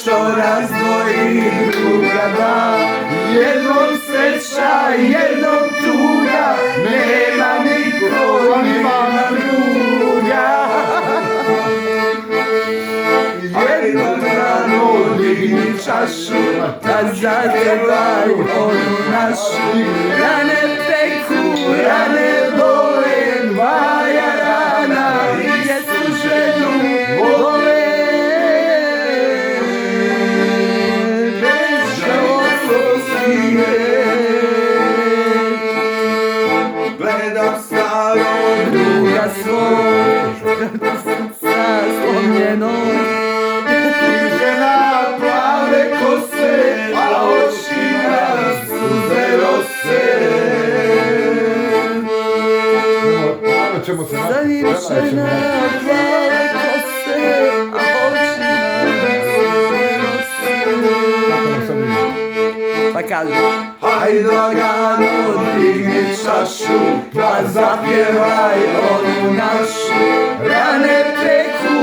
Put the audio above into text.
što razdvoji druga dva. Jednom sreća, jednom tuga, nema niko, nema druga. Jednom rano digni čašu, da zatrvaj onu našu. Rane peku, rane bole, dvaja rana, gdje su ženu vole. Gledam starog druga svog, srca slomljenog. Žena plave kose, a očima suze rose. Zanimčena plave kose, a očima suze rose. Pa kaži. Hajde lagano digni čašu, pa zapjevaj onu našu. Rane peku,